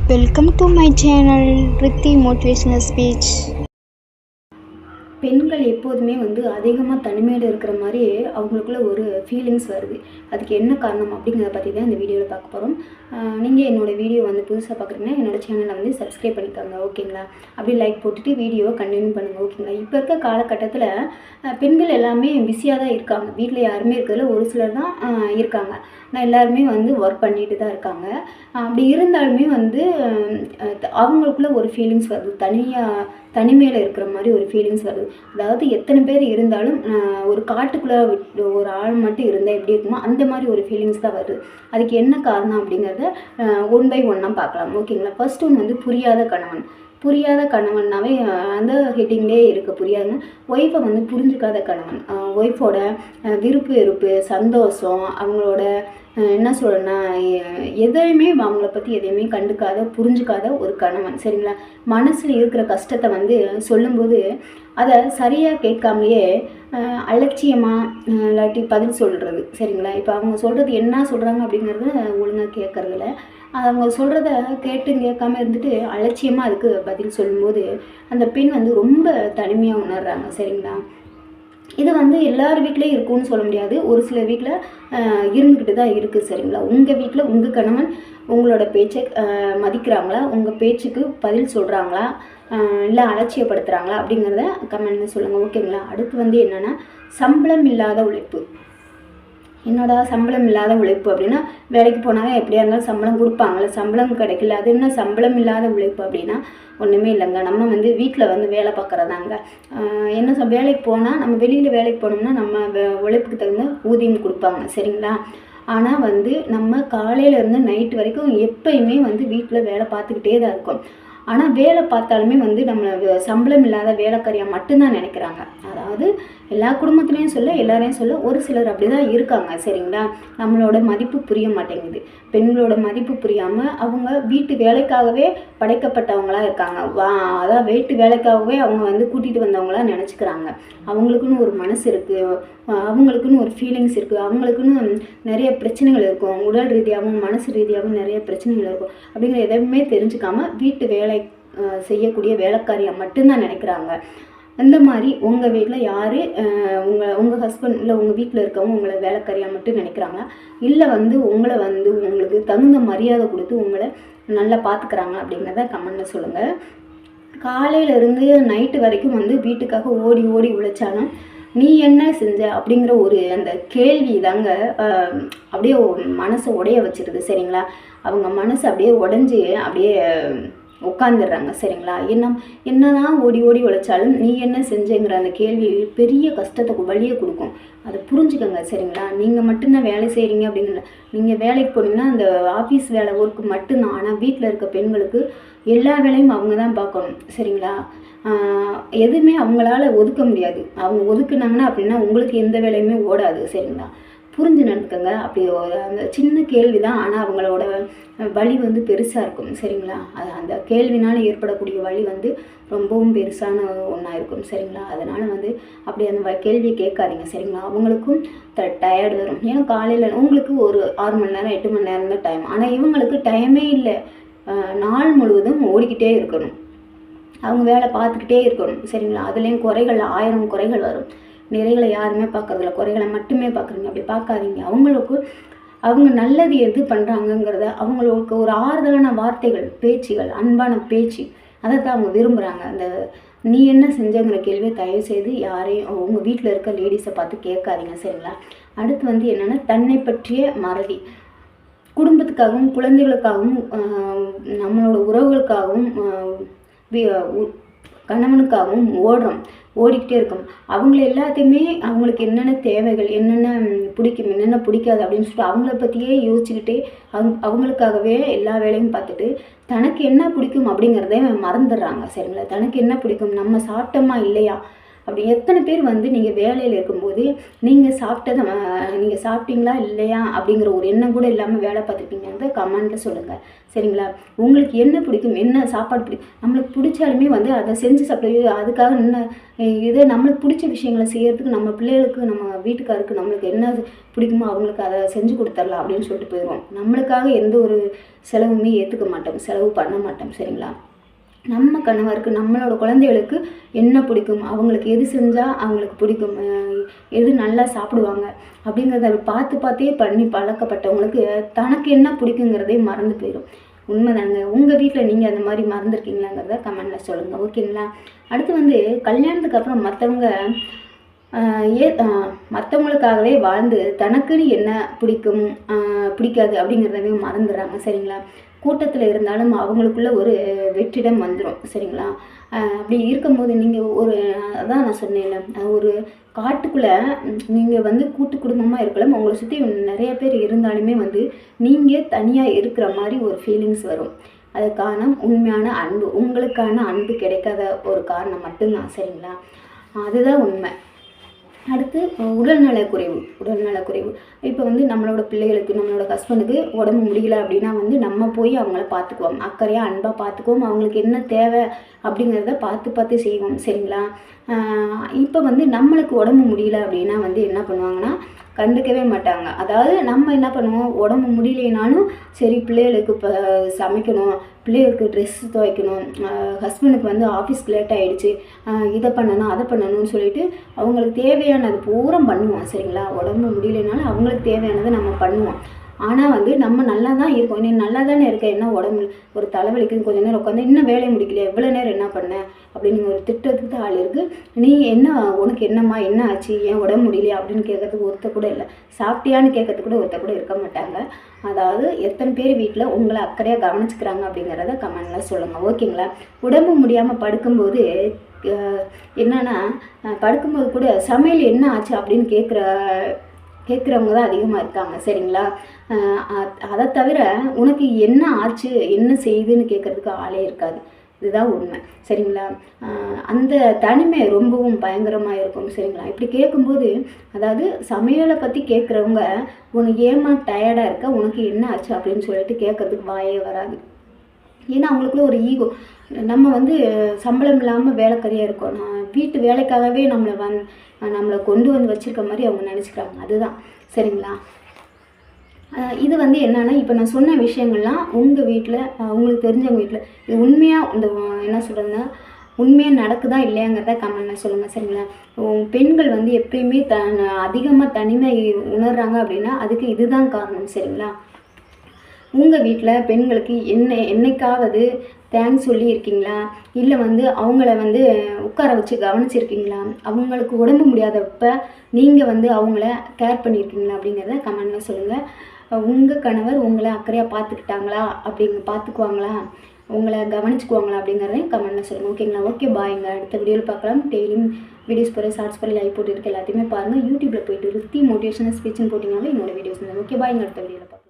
Welcome to my channel Rithi Motivational Speech. பெண்கள் எப்போதுமே அதிகமாக தனிமையில் இருக்கிற மாதிரி அவங்களுக்குள்ள ஒரு ஃபீலிங்ஸ் வருது. அதுக்கு என்ன காரணம் அப்படிங்கிறத பற்றி தான் இந்த வீடியோவில் பார்க்க போகிறோம். நீங்கள் என்னோடய வீடியோ புதுசாக பார்க்குறீங்கன்னா என்னோடய சேனலை சப்ஸ்கிரைப் பண்ணிக்கோங்க, ஓகேங்களா? அப்படியே லைக் போட்டுட்டு வீடியோவை கண்டினியூ பண்ணுங்கள், ஓகேங்களா? இப்போ இருக்க காலகட்டத்தில் பெண்கள் எல்லாமே பிஸியாக தான் இருக்காங்க. வீட்டில் யாருமே இருக்கிறதுல ஒரு சிலர் தான் இருக்காங்க. நான் எல்லாருமே ஒர்க் பண்ணிட்டு தான் இருக்காங்க. அப்படி இருந்தாலுமே அவங்களுக்குள்ள ஒரு ஃபீலிங்ஸ் வருது, தனிமையில் இருக்கிற மாதிரி ஒரு ஃபீலிங்ஸ் வருது. அதாவது எத்தனை பேர் இருந்தாலும் ஒரு காட்டுக்குள்ளே ஒரு ஆள் மட்டும் இருந்தால் எப்படி இருக்குமோ அந்த மாதிரி ஒரு ஃபீலிங்ஸ் தான் வருது. அதுக்கு என்ன காரணம் அப்படிங்கிறத ஒன் பை ஒன்னாக பார்க்கலாம், ஓகேங்களா? ஃபர்ஸ்ட் ஒன் புரியாத கணவன். புரியாத கணவன்னாவே அந்த ஹெட்டிங்லேயே இருக்க புரியாதுங்க. ஒய்ஃபை புரிஞ்சுக்காத கணவன், ஒய்ஃபோட விருப்பு வெறுப்பு, சந்தோஷம், அவங்களோட என்ன சொல்கிறேன்னா எதையுமே அவங்கள பற்றி எதையுமே கண்டுக்காத புரிஞ்சுக்காத ஒரு கணவன், சரிங்களா? மனசில் இருக்கிற கஷ்டத்தை சொல்லும்போது அதை சரியாக கேட்காமலேயே அலட்சியமாக இல்லாட்டி பதில் சொல்கிறது, சரிங்களா? இப்போ அவங்க சொல்கிறது என்ன சொல்கிறாங்க அப்படிங்கிறத ஒழுங்காக கேட்குறதில்ல. அவங்க சொல்கிறத கேட்டும் கேட்காம இருந்துட்டு அலட்சியமாக அதுக்கு பதில் சொல்லும்போது அந்த பெண் ரொம்ப தனிமையாக உணர்றாங்க, சரிங்களா? இது எல்லார் வீட்லேயும் இருக்குன்னு சொல்ல முடியாது. ஒரு சில வீட்டில் இருந்துக்கிட்டு தான் இருக்குது, சரிங்களா? உங்கள் வீட்டில் உங்கள் கணவன் உங்களோட பேச்சை மதிக்கிறாங்களா, உங்கள் பேச்சுக்கு பதில் சொல்கிறாங்களா, இல்லை அலட்சியப்படுத்துகிறாங்களா அப்படிங்கிறத கமெண்ட்ல சொல்லுங்கள், ஓகேங்களா? அடுத்து என்னென்னா சம்பளம் இல்லாத உழைப்பு. என்னடா சம்பளம் இல்லாத உழைப்பு அப்படின்னா, வேலைக்கு போனாவே எப்படியா இருந்தாலும் சம்பளம் கொடுப்பாங்கள்ல, சம்பளம் கிடைக்கல. அது என்ன சம்பளம் இல்லாத உழைப்பு அப்படின்னா ஒன்றுமே இல்லைங்க. நம்ம வீட்டில் வேலை பார்க்குறதாங்க. என்ன வேலைக்கு போனால் நம்ம வெளியில் வேலைக்கு போனோம்னா நம்ம உழைப்புக்கு தகுந்த ஊதியம் கொடுப்பாங்க, சரிங்களா? ஆனால் நம்ம காலையிலேருந்து நைட்டு வரைக்கும் எப்பயுமே வீட்டில் வேலை பார்த்துக்கிட்டே தான் இருக்கோம். ஆனால் வேலை பார்த்தாலுமே நம்மளை சம்பளம் இல்லாத வேலைக்காரியாக மட்டும்தான் நினைக்கிறாங்க. அதாவது எல்லா குடும்பத்துலேயும் சொல்ல, எல்லாரையும் சொல்ல, ஒரு சிலர் அப்படி தான் இருக்காங்க, சரிங்களா? நம்மளோட மதிப்பு புரிய மாட்டேங்குது. பெண்களோட மதிப்பு புரியாமல் அவங்க வீட்டு வேலைக்காகவே படைக்கப்பட்டவங்களாக இருக்காங்க. அதான் வீட்டு வேலைக்காகவே அவங்க கூட்டிகிட்டு வந்தவங்களாக நினச்சிக்கிறாங்க. அவங்களுக்குன்னு ஒரு மனசு இருக்குது, அவங்களுக்குன்னு ஒரு ஃபீலிங்ஸ் இருக்குது, அவங்களுக்குன்னு நிறைய பிரச்சனைகள் இருக்கும், உடல் ரீதியாகவும் மனசு ரீதியாகவும் நிறைய பிரச்சனைகள் இருக்கும். அப்படிங்கிற எதுவுமே தெரிஞ்சுக்காமல் வீட்டு வேலை செய்யக்கூடிய வேலைக்காரியாக மட்டும்தான் நினைக்கிறாங்க. அந்த மாதிரி உங்கள் வீட்டில் யார் உங்கள் ஹஸ்பண்ட் இல்லை உங்கள் வீட்டில் இருக்கவங்க உங்களை வேலைக்காரியாக மட்டும் நினைக்கிறாங்க, இல்லை உங்களை உங்களுக்கு தகுந்த மரியாதை கொடுத்து உங்களை நல்லா பார்த்துக்கிறாங்க அப்படிங்கிறத கமெண்ட்டில் சொல்லுங்கள். காலையிலேருந்து நைட்டு வரைக்கும் வீட்டுக்காக ஓடி ஓடி உழைச்சாலும் நீ என்ன செஞ்ச அப்படிங்கிற ஒரு அந்த கேள்வி தாங்க அப்படியே மனசை உடைய வச்சிருது, சரிங்களா? அவங்க மனசு அப்படியே உடஞ்சி அப்படியே உட்காந்துடுறாங்க, சரிங்களா? என்னதான் ஓடி ஓடி உழைச்சாலும் நீ என்ன செஞ்சேங்கிற அந்த கேள்வி பெரிய கஷ்டத்தை வழியை கொடுக்கும். அதை புரிஞ்சுக்கோங்க, சரிங்களா? நீங்கள் மட்டும்தான் வேலை செய்கிறீங்க அப்படின்னு நீங்கள் வேலைக்கு போனீங்கன்னா அந்த ஆஃபீஸ் வேலை ஒர்க்கு மட்டும்தான். ஆனால் வீட்டில் இருக்க பெண்களுக்கு எல்லா வேலையும் அவங்க தான் பார்க்கணும், சரிங்களா? எதுவுமே அவங்களால ஒதுக்க முடியாது. அவங்க ஒதுக்குனாங்கன்னா அப்படின்னா உங்களுக்கு எந்த வேலையுமே ஓடாது, சரிங்களா? புரிஞ்சு நடந்துக்கங்க. அப்படி அந்த சின்ன கேள்வி தான், ஆனால் அவங்களோட வலி பெருசாக இருக்கும், சரிங்களா? அது அந்த கேள்வினால் ஏற்படக்கூடிய வலி ரொம்பவும் பெருசான ஒன்றா இருக்கும், சரிங்களா? அதனால் அப்படி அந்த கேள்வியை கேட்காதீங்க, சரிங்களா? அவங்களுக்கும் டயர்டு வரும். ஏன்னா காலையில் உங்களுக்கு ஒரு 6 மணி நேரம் 8 மணி நேரம் தான் டைம், ஆனால் இவங்களுக்கு டைமே இல்லை. நாள் முழுவதும் ஓடிக்கிட்டே இருக்கணும், அவங்க வேலை பார்த்துக்கிட்டே இருக்கணும், சரிங்களா? அதுலேயும் குறைகள் 1000 குறைகள் வரும். நிறைகளை யாருமே பார்க்கறதில்ல, குறைகளை மட்டுமே பார்க்குறீங்க. அப்படி பார்க்காதீங்க. அவங்க நல்லது எது பண்ணுறாங்கங்கிறத அவங்களுக்கு ஒரு ஆறுதலான வார்த்தைகள், பேச்சுகள், அன்பான பேச்சு, அதை தான் அவங்க விரும்புகிறாங்க. அந்த நீ என்ன செஞ்சங்கிற கேள்வியை தயவுசெய்து யாரையும் உங்கள் வீட்டில் இருக்க லேடிஸை பார்த்து கேட்காதீங்க, சரிங்களா? அடுத்து என்னென்னா தன்னை பற்றிய மறதி. குடும்பத்துக்காகவும் குழந்தைகளுக்காகவும் நம்மளோட உறவுகளுக்காகவும் கணவனுக்காகவும் ஓடிக்கிட்டே இருக்கும். அவங்கள எல்லாத்தையுமே அவங்களுக்கு என்னென்ன தேவைகள், என்னென்ன பிடிக்கும், என்னென்ன பிடிக்காது அப்படின்னு சொல்லிட்டு அவங்கள பற்றியே யோசிச்சுக்கிட்டே அவங்களுக்காகவே எல்லா வேலையும் பார்த்துட்டு தனக்கு என்ன பிடிக்கும் அப்படிங்கிறதே மறந்துடுறாங்க, சரிங்களா? தனக்கு என்ன பிடிக்கும், நம்ம சாப்பிட்டோமா இல்லையா, அப்படி எத்தனை பேர் வந்து நீங்கள் வேலையில் இருக்கும்போது நீங்கள் சாப்பிட்டீங்களா இல்லையா அப்படிங்கிற ஒரு எண்ணம் கூட இல்லாமல் வேலை பார்த்துருப்பீங்க கமெண்ட்டில் சொல்லுங்கள். சரிங்களா? உங்களுக்கு என்ன பிடிக்கும், என்ன சாப்பாடு பிடிக்கும், நம்மளுக்கு பிடிச்சாலுமே வந்து அதை செஞ்சு சாப்பிட அதுக்காக இதை நம்மளுக்கு பிடிச்ச விஷயங்களை செய்கிறதுக்கு நம்ம பிள்ளைகளுக்கு நம்ம வீட்டுக்காருக்கு நம்மளுக்கு என்ன பிடிக்குமோ அவங்களுக்கு அதை செஞ்சு கொடுத்துடலாம் அப்படின்னு சொல்லிட்டு போயிடுவோம். நம்மளுக்காக எந்த ஒரு செலவுமே ஏற்றுக்க மாட்டோம், செலவு பண்ண மாட்டோம். சரிங்களா? நம்ம கணவருக்கு நம்மளோட குழந்தைகளுக்கு என்ன பிடிக்கும், அவங்களுக்கு எது செஞ்சால் அவங்களுக்கு பிடிக்கும், எது நல்லா சாப்பிடுவாங்க அப்படிங்கிறத பார்த்தே பண்ணி பழக்கப்பட்டவங்களுக்கு தனக்கு என்ன பிடிக்குங்கிறதே மறந்து போயிடும். உண்மைதாங்க. உங்கள் வீட்டில் நீங்கள் அந்த மாதிரி மறந்துருக்கீங்களாங்கிறத கமெண்டில் சொல்லுங்கள். ஓகேங்களா? அடுத்து வந்து கல்யாணத்துக்கு அப்புறம் மற்றவங்களுக்காகவே வாழ்ந்து தனக்குன்னு என்ன பிடிக்கும் பிடிக்காது அப்படிங்கிறதவே மறந்துடுறாங்க. சரிங்களா? கூட்டத்தில் இருந்தாலும் அவங்களுக்குள்ள ஒரு வெற்றிடம் வந்துடும். சரிங்களா? அப்படி இருக்கும்போது நீங்கள் அதான் நான் சொன்னேன்ல, ஒரு காட்டுக்குள்ளே நீங்கள் வந்து கூட்டு குடும்பமாக இருக்கலாம், உங்களை சுற்றி நிறைய பேர் இருந்தாலுமே வந்து நீங்கள் தனியாக இருக்கிற மாதிரி ஒரு ஃபீலிங்ஸ் வரும். அதுக்கான உண்மையான அன்பு, உங்களுக்கான அன்பு கிடைக்காத ஒரு காரணம் மட்டும்தான். சரிங்களா? அதுதான் உண்மை. அடுத்து உடல்நலக்குறைவு. இப்போ வந்து நம்மளோட பிள்ளைகளுக்கு நம்மளோட ஹஸ்பண்டுக்கு உடம்பு முடியல அப்படின்னா வந்து நம்ம போய் அவங்கள பார்த்துக்குவோம், அக்கறையாக அன்பாக பார்த்துக்குவோம், அவங்களுக்கு என்ன தேவை அப்படிங்கிறத பார்த்து செய்வோம். சரிங்களா? இப்போ வந்து நம்மளுக்கு உடம்பு முடியல அப்படின்னா வந்து என்ன பண்ணுவாங்கன்னா கண்டுக்கவே மாட்டாங்க. அதாவது நம்ம என்ன பண்ணுவோம், உடம்பு முடியலைனாலும் சரி பிள்ளைகளுக்கு இப்போ சமைக்கணும், பிள்ளைகளுக்கு ட்ரெஸ் துவைக்கணும், ஹஸ்பண்டுக்கு வந்து ஆஃபீஸ்க்கு லேட் ஆகிடுச்சு, இதை பண்ணணும் அதை பண்ணணும்னு சொல்லிட்டு அவங்களுக்கு தேவையானது பூரா பண்ணுவோம். சரிங்களா? உடம்பு முடியலைனாலும் அவங்களுக்கு தேவையானதை நம்ம பண்ணுவோம். ஆனால் வந்து நம்ம நல்லா தான் இருக்கோம், நீ நல்லா தானே இருக்க, என்ன உடம்பு ஒரு தலைவலிக்குன்னு கொஞ்சம் நேரம் உட்காந்து இன்னும் வேலையை முடிக்கல, எவ்வளோ நேரம் என்ன பண்ண அப்படின்னு ஒரு திட்டத்துக்கு ஆள் இருக்குது. நீ என்ன, உனக்கு என்னம்மா, என்ன ஆச்சு, ஏன் உடம்பு முடியலையா அப்படின்னு கேட்கறதுக்கு ஒருத்தர் கூட இல்லை, சாப்பிட்டியான்னு கேட்கறதுக்கு கூட ஒருத்தர் கூட இருக்க மாட்டாங்க. அதாவது எத்தனை பேர் வீட்டில் உங்களை அக்கறையாக கவனிச்சுக்கிறாங்க அப்படிங்கிறத கமெண்ட்லாம் சொல்லுங்கள். ஓகேங்களா? உடம்பு முடியாமல் படுக்கும்போது என்னன்னா படுக்கும்போது கூட சமையல் என்ன ஆச்சு அப்படின்னு கேட்குறவங்க தான் அதிகமாக இருக்காங்க. சரிங்களா? அதை தவிர உனக்கு என்ன ஆச்சு, என்ன செய்யுதுன்னு கேட்குறதுக்கு ஆளே இருக்காது. இதுதான் உண்மை. சரிங்களா? அந்த தனிமை ரொம்பவும் பயங்கரமாக இருக்கும். சரிங்களா? இப்படி கேட்கும்போது அதாவது சமையலை பற்றி கேட்குறவங்க உனக்கு ஏமா டயர்டாக இருக்க, உனக்கு என்ன ஆச்சு அப்படின்னு சொல்லிட்டு கேட்குறதுக்கு வாயே வராது. ஏன்னா அவங்களுக்குள்ள ஒரு ஈகோ, நம்ம வந்து சம்பளம் இல்லாமல் வேலைக்காரியாக இருக்கோம், வீட்டு வேலைக்காகவே நம்மளை கொண்டு வந்து வச்சுருக்க மாதிரி அவங்க நினச்சிக்கிறாங்க. அதுதான். சரிங்களா? இது வந்து என்னென்னா இப்போ நான் சொன்ன விஷயங்கள்லாம் உங்கள் வீட்டில் உங்களுக்கு தெரிஞ்சவங்க வீட்டில் இது உண்மையாக இந்த என்ன சொல்கிறதுன்னா உண்மையாக நடக்குதா இல்லையாங்கிறத கமெண்ட்டில் சொல்லுங்கள். சரிங்களா? பெண்கள் வந்து எப்பயுமே அதிகமாக தனிமை உணர்றாங்க அப்படின்னா அதுக்கு இதுதான் காரணம். சரிங்களா? உங்கள் வீட்டில் பெண்களுக்கு என்னைக்காவது தேங்க்ஸ் சொல்லியிருக்கீங்களா, இல்லை வந்து அவங்கள வந்து உட்கார வச்சு கவனிச்சிருக்கீங்களா, அவங்களுக்கு உடம்பு முடியாதப்ப நீங்கள் வந்து அவங்கள கேர் பண்ணியிருக்கீங்களா அப்படிங்கிறத கமெண்ட்டில் சொல்லுங்கள். உங்கள் கணவர் உங்களை அக்கறையாக பார்த்துக்குவாங்களா, உங்களை கவனிச்சுக்குவாங்களா அப்படிங்கிறதையும் கமெண்ட்டில் சொல்லுங்கள். ஓகேங்களா? ஓகே, பாய்ங்க. அடுத்த வீடியோவில் பார்க்கலாம். டெய்லியும் வீடியோஸ் போகிற ஷார்ட்ஸ் பண்ணி லைவ் போட்டுருக்கு எல்லாத்தையுமே பாருங்கள். யூடியூப்பில் போய்ட்டு ரித்தி மோட்டிவேஷனல் ஸ்பீச்னு போட்டிங்கனாலே என்னோடய வீடியோஸ். ஓகே, பாய்ங்க. அடுத்த வீடியோவில் பார்க்கலாம்.